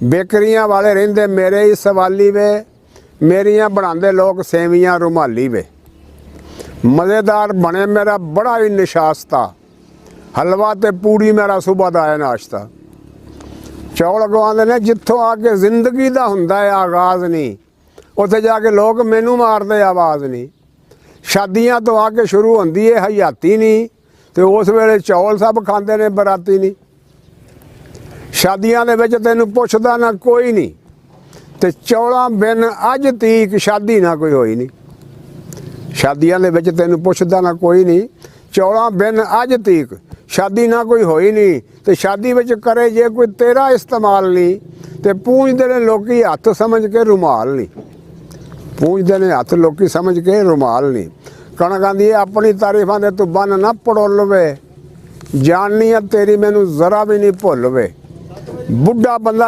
बेकरियां वाले रहिंदे मेरे ही सवाली वे, मेरियां बनाते लोग सेवियां रुमाली वे। मज़ेदार बने मेरा बड़ा ही निशास्ता, हलवा ते पूड़ी मेरा सुबह दा है नाश्ता। चौल गवांदे ने जिथों आके जिंदगी दा हुंदा है आगाज़ नहीं, उत्थे जाके लोग मैनू मारदे आवाज़ नहीं। शादियां तो आके शुरू होंदी है हयाती नहीं, तो उस वेले चौल सब खांदे ने बराती नहीं। शादियां दे विच तैनू पुछदा ना कोई नहीं, ते चौलां बिन अज तीक शादी ना कोई होई नहीं। शादियां दे विच तैनू पुछदा ना कोई नहीं, चौलां बिन अज तीक शादी ना कोई होई नहीं। ते शादी विच करे जे कोई तेरा इस्तेमाल नहीं, ते पूंजदे ने लोकी हत्थ समझ के रुमाल नहीं। पूंजदे ने हत्थ लोकी समझ के रुमाल नहीं। कणक आंदी अपनी तारीफां दे तू बन ना पड़ोल वे, जाननी है तेरी मैनू जरा भी नहीं भुल वे। बुढ़ा बंदा